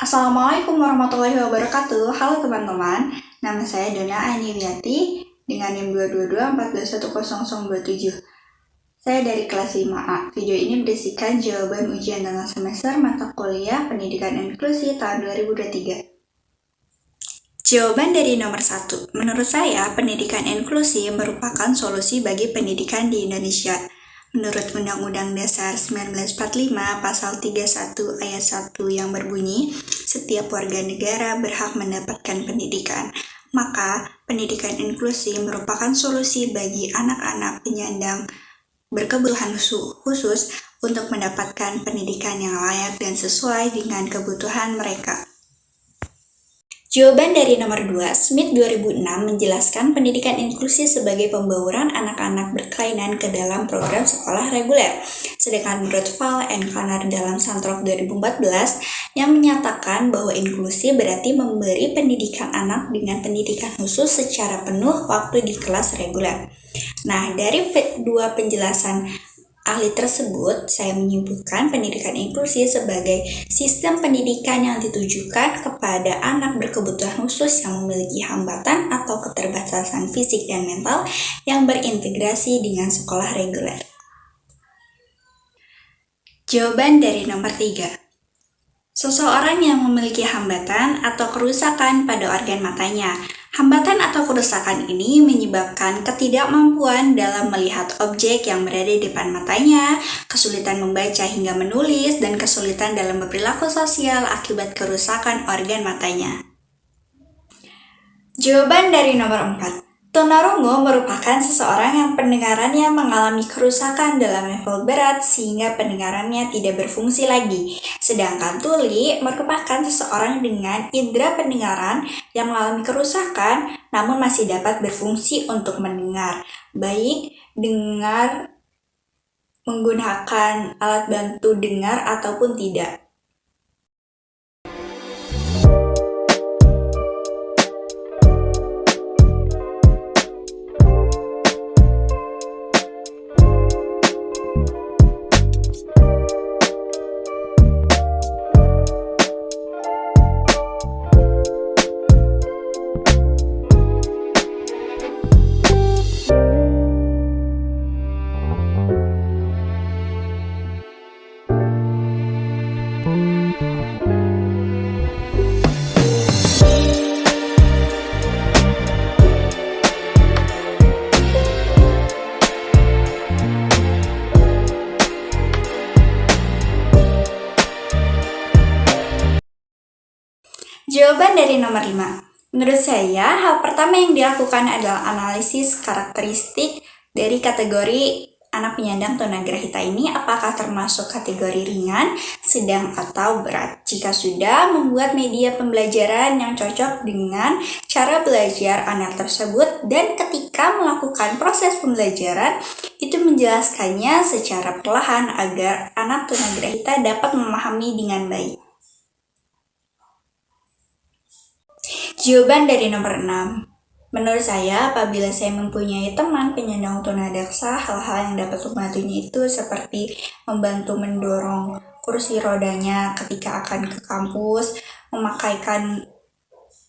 Assalamualaikum warahmatullahi wabarakatuh. Halo teman-teman, nama saya Dona Aniwiati dengan NIM 22214110027. Saya dari kelas 5A. Video ini berisikan jawaban ujian tengah semester mata kuliah Pendidikan Inklusi tahun 2023. Jawaban dari nomor 1. Menurut saya, pendidikan inklusi merupakan solusi bagi pendidikan di Indonesia. Menurut Undang-Undang Dasar 1945 Pasal 31 Ayat 1 yang berbunyi, setiap warga negara berhak mendapatkan pendidikan. Maka, pendidikan inklusi merupakan solusi bagi anak-anak penyandang berkebutuhan khusus untuk mendapatkan pendidikan yang layak dan sesuai dengan kebutuhan mereka. Jawaban dari nomor 2, Smith 2006 menjelaskan pendidikan inklusi sebagai pembauran anak-anak berkelainan ke dalam program sekolah reguler. Sedangkan menurut Val and Connor dalam Santrok 2014 yang menyatakan bahwa inklusi berarti memberi pendidikan anak dengan pendidikan khusus secara penuh waktu di kelas reguler. Nah, dari dua penjelasan ahli tersebut, saya menyebutkan pendidikan inklusi sebagai sistem pendidikan yang ditujukan kepada anak berkebutuhan khusus yang memiliki hambatan atau keterbatasan fisik dan mental yang berintegrasi dengan sekolah reguler. Jawaban dari nomor 3. Seseorang yang memiliki hambatan atau kerusakan pada organ matanya. Hambatan atau kerusakan ini menyebabkan ketidakmampuan dalam melihat objek yang berada di depan matanya, kesulitan membaca hingga menulis, dan kesulitan dalam berperilaku sosial akibat kerusakan organ matanya. Jawaban dari nomor 4. Tunarungu merupakan seseorang yang pendengarannya mengalami kerusakan dalam level berat sehingga pendengarannya tidak berfungsi lagi. Sedangkan tuli merupakan seseorang dengan indera pendengaran yang mengalami kerusakan namun masih dapat berfungsi untuk mendengar, baik dengar menggunakan alat bantu dengar ataupun tidak. Jawaban dari nomor 5. Menurut saya, hal pertama yang dilakukan adalah analisis karakteristik dari kategori anak penyandang tunagrahita ini, apakah termasuk kategori ringan, sedang, atau berat. Jika sudah, membuat media pembelajaran yang cocok dengan cara belajar anak tersebut, dan ketika melakukan proses pembelajaran, itu menjelaskannya secara perlahan agar anak tunagrahita dapat memahami dengan baik. Jawaban dari nomor 6. Menurut saya, apabila saya mempunyai teman penyandang tunadaksa, hal-hal yang dapat membantunya itu seperti membantu mendorong kursi rodanya ketika akan ke kampus, memakaikan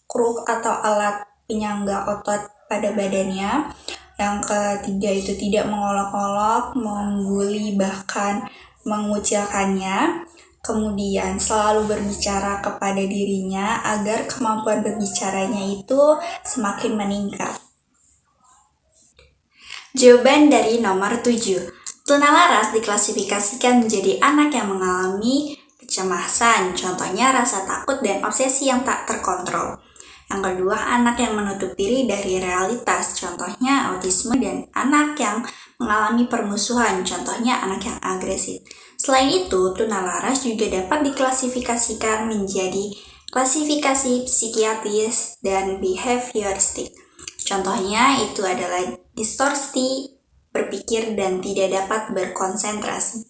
kruk atau alat penyangga otot pada badannya. Yang ketiga itu tidak mengolok-olok, mengguli, bahkan mengucilkannya. Kemudian selalu berbicara kepada dirinya agar kemampuan berbicaranya itu semakin meningkat. Jawaban dari nomor 7. Tunalaras diklasifikasikan menjadi anak yang mengalami kecemasan, contohnya rasa takut dan obsesi yang tak terkontrol. Yang kedua, anak yang menutup diri dari realitas, contohnya autisme, dan anak yang mengalami permusuhan, contohnya anak yang agresif. Selain itu, tunalaras juga dapat diklasifikasikan menjadi klasifikasi psikiatris dan behavioristik. Contohnya itu adalah distorsi berpikir dan tidak dapat berkonsentrasi.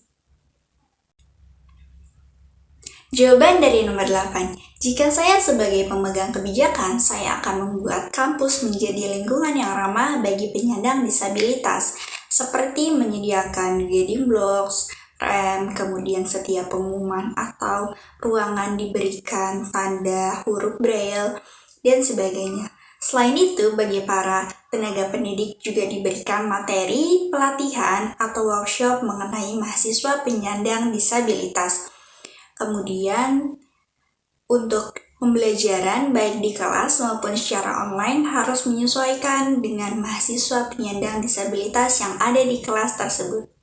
Jawaban dari nomor 8. Jika saya sebagai pemegang kebijakan, saya akan membuat kampus menjadi lingkungan yang ramah bagi penyandang disabilitas, seperti menyediakan guiding blocks, rem, kemudian setiap pengumuman atau ruangan diberikan tanda huruf braille, dan sebagainya. Selain itu, bagi para tenaga pendidik juga diberikan materi, pelatihan, atau workshop mengenai mahasiswa penyandang disabilitas. Kemudian, untuk pembelajaran baik di kelas maupun secara online harus menyesuaikan dengan mahasiswa penyandang disabilitas yang ada di kelas tersebut.